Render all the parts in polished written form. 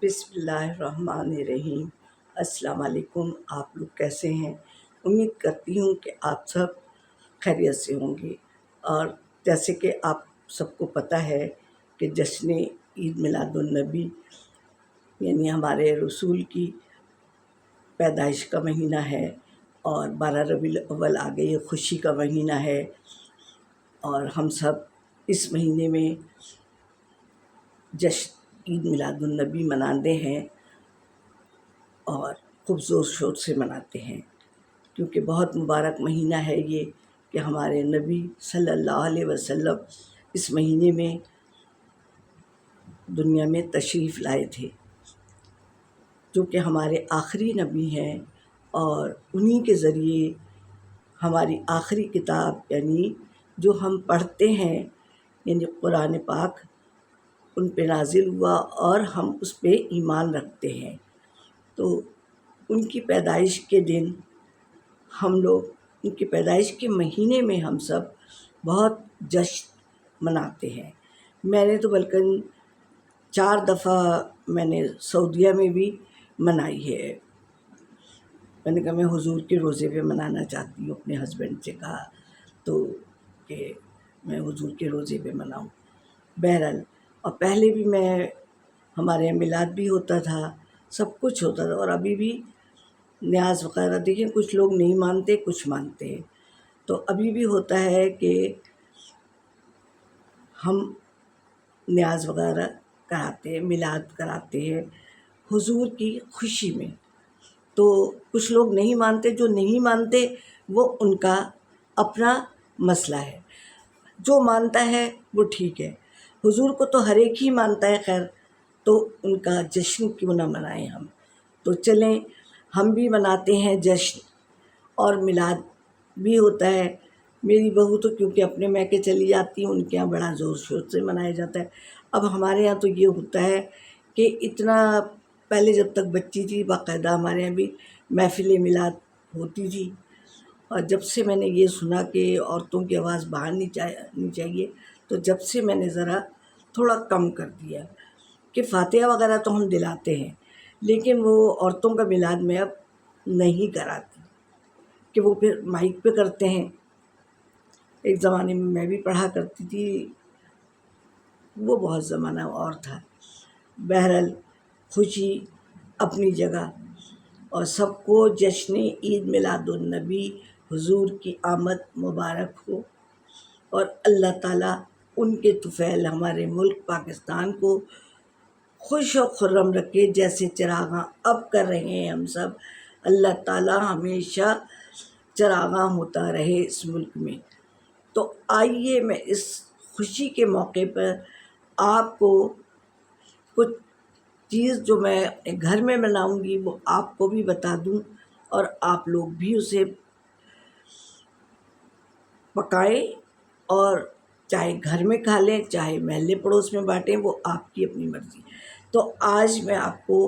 बिस्मिल्लाहिर्रहमानिर्रहीम। अस्सलाम वालेकुम। आप लोग कैसे हैं? उम्मीद करती हूँ कि आप सब खैरियत से होंगे। और जैसे कि आप सबको पता है कि जश्न ईद मिलादुन्नबी यानी हमारे रसूल की पैदाइश का महीना है और 12 रबीउल अव्वल आ गई, खुशी का महीना है। और हम सब इस महीने में जश्न ईद मिलादुन्नबी मनाते हैं और खूब ज़ोर शोर से मनाते हैं, क्योंकि बहुत मुबारक महीना है ये कि हमारे नबी सल्लल्लाहु अलैहि वसल्लम इस महीने में दुनिया में तशरीफ़ लाए थे, जो कि हमारे आखिरी नबी हैं। और उन्हीं के ज़रिए हमारी आखिरी किताब यानी जो हम पढ़ते हैं यानी कुरान पाक उन पे नाजिल हुआ और हम उस पे ईमान रखते हैं। तो उनकी पैदाइश के दिन हम लोग उनकी पैदाइश के महीने में हम सब बहुत जश्न मनाते हैं। मैंने तो बल्कि 4 दफ़ा मैंने सऊदीया में भी मनाई है। मैंने कहा मैं हुजूर के रोज़े पे मनाना चाहती हूँ, अपने हस्बैंड से कहा तो कि मैं हुजूर के रोज़े पे मनाऊँ। बहरहाल, और पहले भी मैं हमारे यहाँ मिलाद भी होता था, सब कुछ होता था। और अभी भी न्याज़ वग़ैरह, देखिए कुछ लोग नहीं मानते, कुछ मानते हैं। तो अभी भी होता है कि हम न्याज़ वग़ैरह कराते हैं, मिलाद कराते हैं हुजूर की खुशी में। तो कुछ लोग नहीं मानते, जो नहीं मानते वो उनका अपना मसला है। जो मानता है वो ठीक है। हुजूर को तो हर एक ही मानता है, खैर तो उनका जश्न क्यों ना मनाएं हम। तो चलें, हम भी मनाते हैं जश्न और मिलाद भी होता है। मेरी बहू तो क्योंकि अपने मैके चली जाती है, उनके यहाँ बड़ा ज़ोर शोर से मनाया जाता है। अब हमारे यहाँ तो ये होता है कि इतना पहले जब तक बच्ची थी, बाकायदा हमारे यहाँ भी महफ़िल मिलाद होती थी। और जब से मैंने ये सुना कि औरतों की आवाज़ बाहर नहीं चाहिए, तो जब से मैंने ज़रा थोड़ा कम कर दिया कि फ़ातिहा वग़ैरह तो हम दिलाते हैं, लेकिन वो औरतों का मिलाद मैं अब नहीं कराती कि वो फिर माइक पे करते हैं। एक ज़माने में मैं भी पढ़ा करती थी, वो बहुत ज़माना और था। बहरहाल, खुशी अपनी जगह और सबको जश्न ईद मिलादुन्नबी, हुजूर की आमद मुबारक हो। और अल्लाह ताला उनके तुफ़ैल हमारे मुल्क पाकिस्तान को खुश और खुर्रम रखे, जैसे चरागां अब कर रहे हैं हम सब। अल्लाह ताला हमेशा चरागां होता रहे इस मुल्क में। तो आइए मैं इस खुशी के मौके पर आपको कुछ चीज़ जो मैं अपने घर में बनाऊंगी वो आपको भी बता दूं, और आप लोग भी उसे पकाएं और चाहे घर में खा लें, चाहे महल्ले पड़ोस में बांटें, वो आपकी अपनी मर्ज़ी। तो आज मैं आपको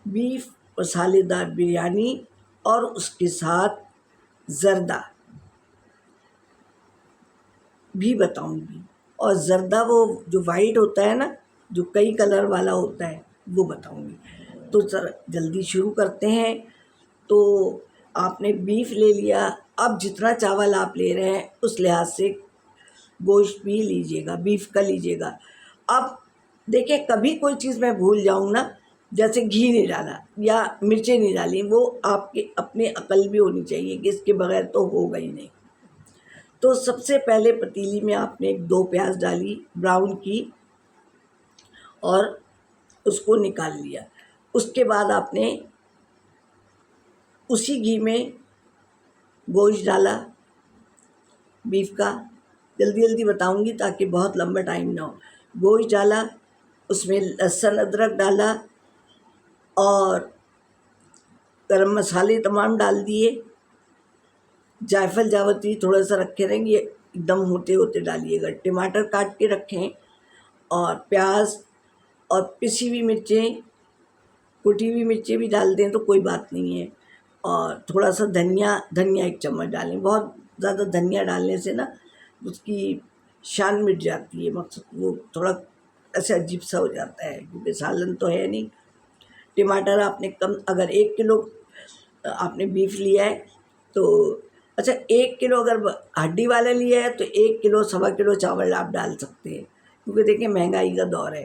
बीफ मसालेदार बिरयानी और उसके साथ ज़र्दा भी बताऊंगी। और ज़र्दा वो जो वाइट होता है ना, जो कई कलर वाला होता है, वो बताऊंगी। तो सर जल्दी शुरू करते हैं। तो आपने बीफ ले लिया। अब जितना चावल आप ले रहे हैं उस लिहाज से गोश्त भी लीजिएगा, बीफ का लीजिएगा। अब देखिए, कभी कोई चीज़ मैं भूल जाऊँ ना, जैसे घी नहीं डाला या मिर्चें नहीं डाली, वो आपके अपने अकल भी होनी चाहिए कि इसके बगैर तो होगा ही नहीं। तो सबसे पहले पतीली में आपने 2 प्याज डाली ब्राउन की और उसको निकाल लिया। उसके बाद आपने उसी घी में गोश्त डाला बीफ का। जल्दी जल्दी बताऊंगी ताकि बहुत लंबा टाइम ना हो। गोश्त डाला, उसमें लहसुन अदरक डाला और गरम मसाले तमाम डाल दिए। जायफल जावित्री थोड़ा सा रखे रहेंगे, एकदम होते होते डालिएगा। टमाटर काट के रखें और प्याज और पिसी हुई मिर्चें, कुटी हुई मिर्चें भी डाल दें तो कोई बात नहीं है। और थोड़ा सा धनिया 1 चम्मच डालें। बहुत ज़्यादा धनिया डालने से ना उसकी शान मिट जाती है, मकसद वो थोड़ा ऐसे अजीब सा हो जाता है, क्योंकि सालन तो है नहीं। टमाटर आपने कम, अगर 1 किलो आपने बीफ लिया है तो अच्छा 1 किलो अगर हड्डी वाला लिया है तो 1 किलो 1.25 किलो चावल आप डाल सकते हैं, क्योंकि देखिए महंगाई का दौर है,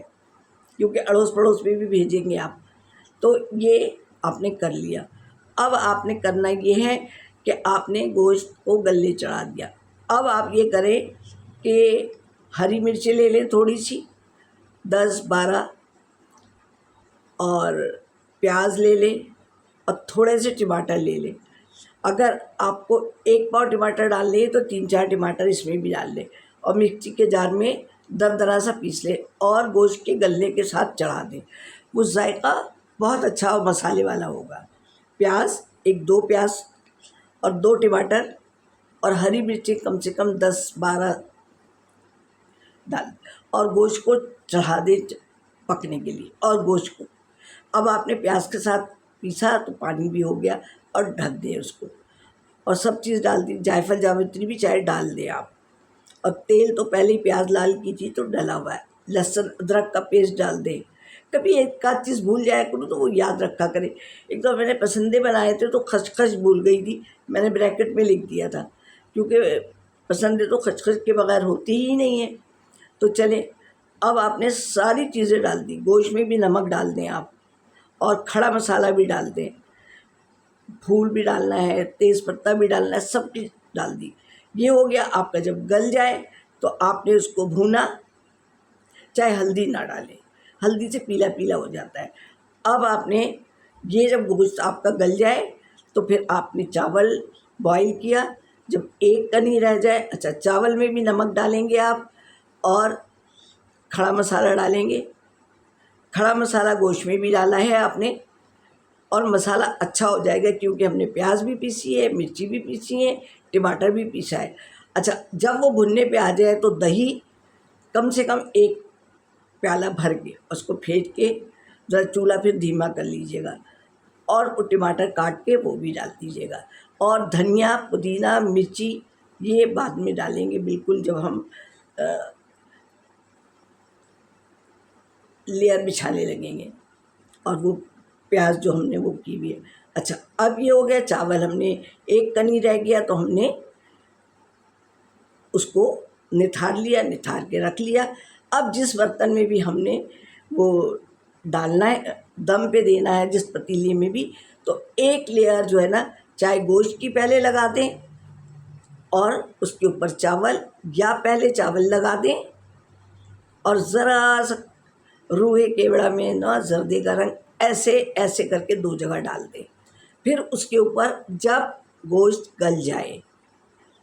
क्योंकि अड़ोस पड़ोस में भी भेजेंगे आप। तो ये आपने कर लिया। अब आपने करना ये है कि आपने गोश्त को गलने चढ़ा दिया। अब आप ये करें कि हरी मिर्ची ले लें थोड़ी सी, 10-12, और प्याज ले लें और थोड़े से टमाटर ले लें। अगर आपको 1 पाव टमाटर डालने हैं तो 3-4 टमाटर इसमें भी डाल लें, और मिक्सी के जार में दरदरा सा पीस लें और गोश्त के गलने के साथ चढ़ा दें। वो जायका बहुत अच्छा और मसाले वाला होगा। प्याज 1-2 प्याज और 2 टमाटर और हरी मिर्ची कम से कम 10-12 डाल, और गोश्त को चढ़ा दें पकने के लिए। और गोश्त को अब आपने प्याज के साथ पीसा तो पानी भी हो गया, और ढक दें उसको, और सब चीज़ डाल दी, जायफल जावित्री भी चाहे डाल दें आप। और तेल तो पहले ही प्याज लाल की थी तो डला हुआ है। लहसुन अदरक का पेस्ट डाल दें। कभी एक आध चीज़ भूल जाया करूँ तो वो याद रखा करें। एक तो मैंने पसंदे बनाए थे तो खसखस भूल गई थी, मैंने ब्रैकेट में लिख दिया था, क्योंकि पसंदे तो खसखस के बगैर होती ही नहीं है। तो चले, अब आपने सारी चीज़ें डाल दी, गोश्त में भी नमक डाल दें आप, और खड़ा मसाला भी डाल दें, फूल भी डालना है, तेज़ पत्ता भी डालना है, सब चीज़ डाल दी। ये हो गया आपका। जब गल जाए तो आपने उसको भूना, चाहे हल्दी ना डालें, हल्दी से पीला पीला हो जाता है। अब आपने ये जब गोश्त आपका गल जाए तो फिर आपने चावल बॉईल किया, जब एक कनी रह जाए, अच्छा चावल में भी नमक डालेंगे आप, और खड़ा मसाला डालेंगे। खड़ा मसाला गोश्त में भी डाला है आपने, और मसाला अच्छा हो जाएगा क्योंकि हमने प्याज भी पीसी है, मिर्ची भी पीसी है, टमाटर भी पीसा है। अच्छा, जब वो भुनने पे आ जाए तो दही कम से कम 1 प्याला भर के उसको फेंट के ज़रा चूल्हा फिर धीमा कर लीजिएगा, और वो टमाटर काट के वो भी डाल दीजिएगा। और धनिया, पुदीना, मिर्ची ये बाद में डालेंगे बिल्कुल, जब हम लेयर बिछाने लगेंगे, और वो प्याज जो हमने वो की भी है। अच्छा, अब ये हो गया चावल, हमने एक कनी रह गया तो हमने उसको निथार लिया, निथार के रख लिया। अब जिस बर्तन में भी हमने वो डालना है, दम पे देना है, जिस पतीले में भी, तो एक लेयर जो है ना, चाहे गोश्त की पहले लगा दें और उसके ऊपर चावल, या पहले चावल लगा दें और ज़रा सा रूहे केवड़ा में ना जर्दे का रंग ऐसे ऐसे करके 2 जगह डाल दें। फिर उसके ऊपर जब गोश्त गल जाए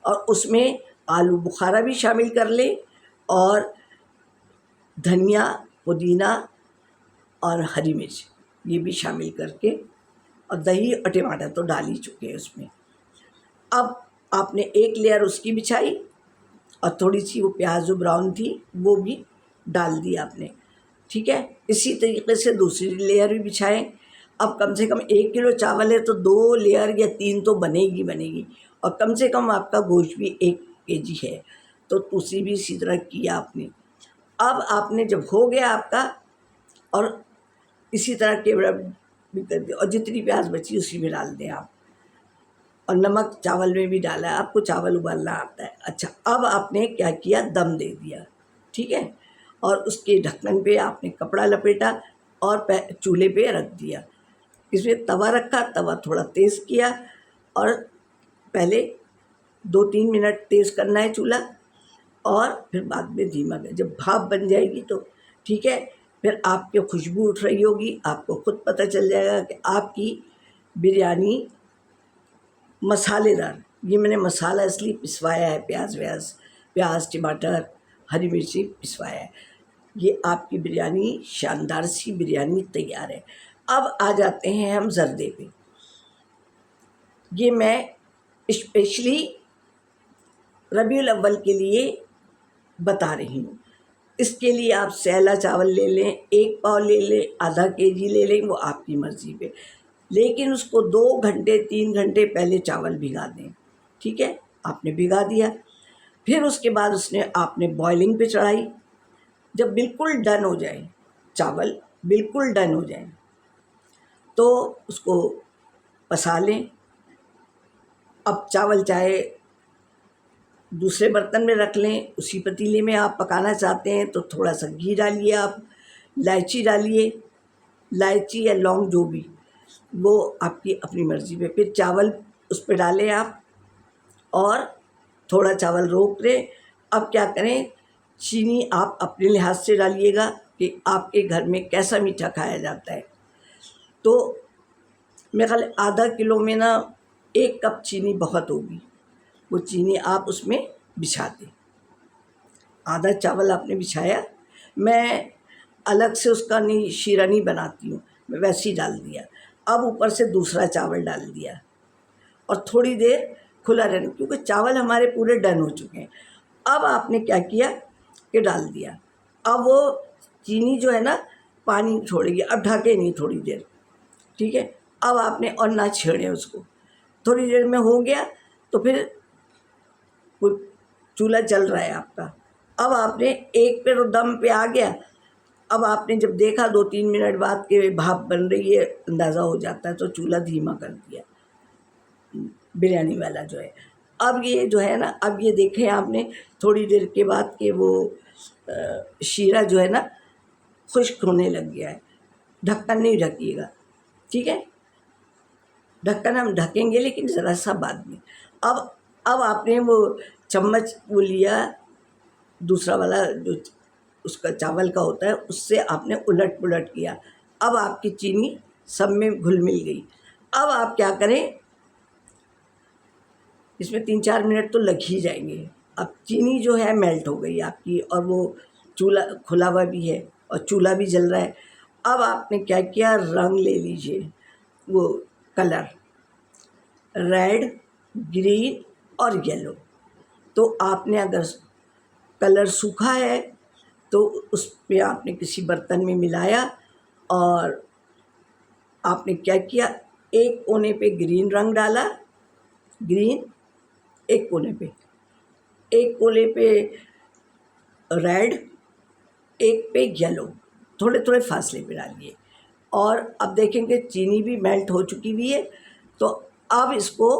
और उसमें आलू बुखारा भी शामिल कर लें, और धनिया, पुदीना और हरी मिर्च ये भी शामिल करके, और दही और टमाटर तो डाल ही चुके हैं उसमें। अब आपने एक लेयर उसकी बिछाई, और थोड़ी सी वो प्याज जो ब्राउन थी वो भी डाल दी आपने, ठीक है। इसी तरीके से दूसरी लेयर भी बिछाएं। अब कम से कम 1 किलो चावल है तो 2 लेयर या 3 तो बनेगी, और कम से कम आपका गोश्त भी 1 केजी है, तो उसी भी इसी तरह किया आपने। अब आपने जब हो गया आपका, और इसी तरह केवड़ा भी कर दिया, और जितनी प्याज बची उसी में डाल दें आप, और नमक चावल में भी डाला है, आपको चावल उबालना आता है। अच्छा, अब आपने क्या किया, दम दे दिया, ठीक है, और उसके ढक्कन पे आपने कपड़ा लपेटा और चूल्हे पे रख दिया। इसमें तवा रखा, तवा थोड़ा तेज़ किया, और पहले 2-3 मिनट तेज़ करना है चूल्हा, और फिर बाद में धीमा कर, जब भाप बन जाएगी तो ठीक है, फिर आपकी खुशबू उठ रही होगी, आपको खुद पता चल जाएगा कि आपकी बिरयानी मसालेदार। ये मैंने मसाला इसलिए पिसवाया है, प्याज टमाटर हरी मिर्ची पिसवाया है। ये आपकी बिरयानी शानदार सी बिरयानी तैयार है। अब आ जाते हैं हम जर्दे पे। ये मैं स्पेशली रबीउल अव्वल के लिए बता रही हूँ। इसके लिए आप सैला चावल ले लें, 1 पाव ले लें, आधा केजी ले लें, वो आपकी मर्ज़ी पे, लेकिन उसको 2 घंटे 3 घंटे पहले चावल भिगा दें, ठीक है। आपने भिगा दिया, फिर उसके बाद आपने बॉइलिंग पे चढ़ाई। जब बिल्कुल डन हो जाए, चावल बिल्कुल डन हो जाए, तो उसको पसा लें। अब चावल चाहे दूसरे बर्तन में रख लें, उसी पतीले में आप पकाना चाहते हैं तो थोड़ा सा घी डालिए, आप इलायची डालिए, इलायची या लौंग जो भी, वो आपकी अपनी मर्ज़ी पे। फिर चावल उस पे डालें आप, और थोड़ा चावल रोक लें। अब क्या करें, चीनी आप अपने लिहाज से डालिएगा कि आपके घर में कैसा मीठा खाया जाता है। तो मेरे ख्याल आधा किलो में ना 1 कप चीनी बहुत होगी, वो चीनी आप उसमें बिछा दें। आधा चावल आपने बिछाया, मैं अलग से उसका नहीं शीरा नहीं बनाती हूँ, मैं वैसे ही डाल दिया। अब ऊपर से दूसरा चावल डाल दिया और थोड़ी देर खुला रहने, क्योंकि चावल हमारे पूरे डन हो चुके हैं। अब आपने क्या किया कि डाल दिया। अब वो चीनी जो है ना पानी छोड़ेगी, अब ढके नहीं थोड़ी देर, ठीक है। अब आपने और ना छेड़े उसको, थोड़ी देर में हो गया तो फिर वो चूल्हा जल रहा है आपका। अब आपने एक पे तो दम पे आ गया, अब आपने जब देखा 2-3 मिनट बाद के भाप बन रही है, अंदाज़ा हो जाता है, तो चूल्हा धीमा कर दिया बिरयानी वाला जो है। अब ये जो है ना, अब ये देखें आपने थोड़ी देर के बाद कि वो शीरा जो है ना खुश्क होने लग गया है। ढक्कन नहीं ढकिएगा, ठीक है, ढक्कन हम ढकेंगे लेकिन ज़रा सा बाद में। अब आपने वो चम्मच वो लिया दूसरा वाला जो उसका चावल का होता है, उससे आपने उलट पुलट किया। अब आपकी चीनी सब में घुल मिल गई। अब आप क्या करें, इसमें 3-4 मिनट तो लग ही जाएंगे। अब चीनी जो है मेल्ट हो गई आपकी, और वो चूल्हा खुला हुआ भी है और चूल्हा भी जल रहा है। अब आपने क्या किया, रंग ले लीजिए, वो कलर रेड, ग्रीन और येलो। तो आपने अगर कलर सूखा है तो उस पे आपने किसी बर्तन में मिलाया, और आपने क्या किया, एक कोने पे ग्रीन रंग डाला, ग्रीन एक कोने पे, एक कोने पे रेड, एक पे येलो, थोड़े थोड़े फासले पे डालिए। और अब देखेंगे चीनी भी मेल्ट हो चुकी हुई है, तो अब इसको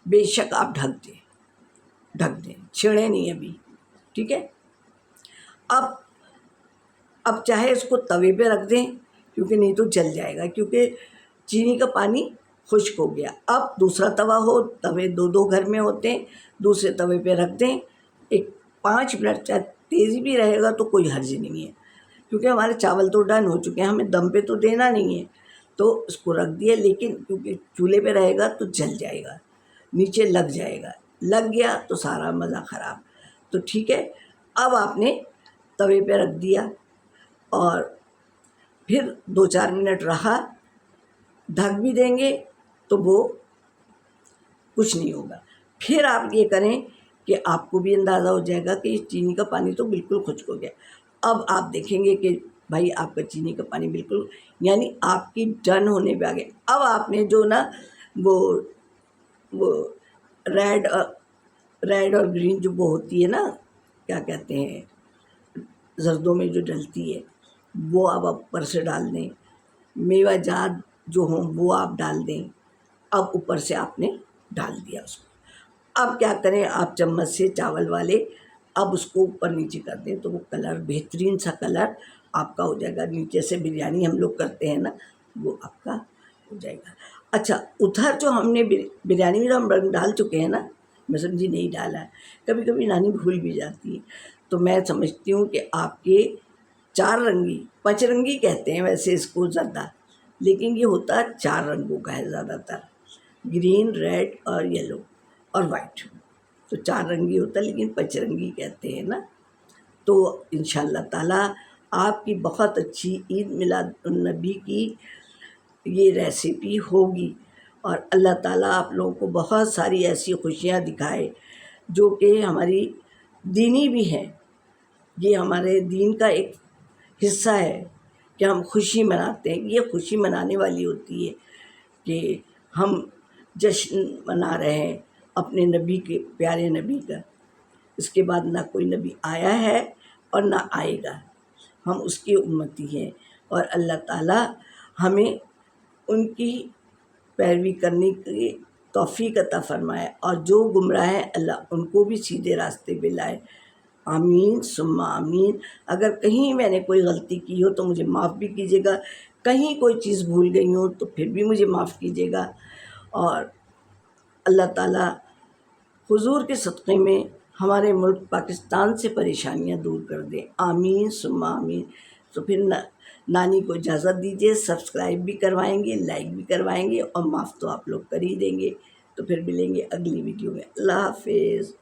बेशक आप ढक दें, छेड़े नहीं अभी, ठीक है। अब चाहे इसको तवे पे रख दें, क्योंकि नहीं तो जल जाएगा, क्योंकि चीनी का पानी खुश्क हो गया। अब दूसरा तवा हो, तवे 2-2 घर में होते हैं, दूसरे तवे पे रख दें, एक 5 मिनट, चाहे तेज़ी भी रहेगा तो कोई हर्ज नहीं है, क्योंकि हमारे चावल तो डन हो चुके हैं, हमें दम पे तो देना नहीं है। तो इसको रख दिया, लेकिन क्योंकि चूल्हे पे रहेगा तो जल जाएगा, नीचे लग जाएगा, लग गया तो सारा मज़ा ख़राब। तो ठीक है, अब आपने तवे पे रख दिया और फिर 2-4 मिनट रहा, ढक भी देंगे तो वो कुछ नहीं होगा। फिर आप ये करें कि आपको भी अंदाज़ा हो जाएगा कि चीनी का पानी तो बिल्कुल खुश्क हो गया। अब आप देखेंगे कि भाई आपका चीनी का पानी बिल्कुल, यानी आपकी डन होने पे आ गया। अब आपने जो ना वो वो रेड और ग्रीन जो वो होती है ना, क्या कहते हैं, जर्दों में जो डलती है, वो आप ऊपर से डाल दें। मेवा जात जो हों वो आप डाल दें। अब ऊपर से आपने डाल दिया उसको। अब क्या करें, आप चम्मच से चावल वाले अब उसको ऊपर नीचे कर दें, तो वो कलर बेहतरीन सा कलर आपका हो जाएगा। नीचे से बिरयानी हम लोग करते हैं ना, वो आपका हो जाएगा। अच्छा, उधर जो हमने बिरयानी में हम रंग डाल चुके हैं ना, मैं समझी नहीं डाला है, कभी कभी नानी भूल भी जाती है, तो मैं समझती हूँ कि आपके 4 रंगी, पंचरंगी कहते हैं वैसे इसको ज़्यादा, लेकिन ये होता 4 रंगों का है ज़्यादातर, ग्रीन, रेड और येलो और वाइट। तो 4 रंगी होता है, लेकिन पंचरंगी कहते हैं ना। तो इंशाअल्लाह ताला आपकी बहुत अच्छी ईद मिलाद उन नबी की ये रेसिपी होगी, और अल्लाह ताला आप लोगों को बहुत सारी ऐसी खुशियाँ दिखाए जो कि हमारी दीनी भी हैं। ये हमारे दीन का एक हिस्सा है कि हम खुशी मनाते हैं। ये खुशी मनाने वाली होती है कि हम जश्न मना रहे हैं अपने नबी के, प्यारे नबी का। इसके बाद ना कोई नबी आया है और ना आएगा। हम उसकी उम्मती हैं और अल्लाह ताला हमें उनकी पैरवी करने की तौफीक अता फ़रमाए और जो गुमराह हैं अल्लाह उनको भी सीधे रास्ते पे लाए। आमीन सुम्मा आमीन। अगर कहीं मैंने कोई गलती की हो तो मुझे माफ़ भी कीजिएगा, कहीं कोई चीज़ भूल गई हो तो फिर भी मुझे माफ़ कीजिएगा। और अल्लाह ताला हुज़ूर के सदक़े में हमारे मुल्क पाकिस्तान से परेशानियाँ दूर कर दें। आमीन सुम्मा आमीन। तो फिर नानी को इजाज़त दीजिए। सब्सक्राइब भी करवाएंगे, लाइक भी करवाएंगे और माफ़ तो आप लोग कर ही देंगे। तो फिर मिलेंगे अगली वीडियो में। अल्लाह हाफ़िज़।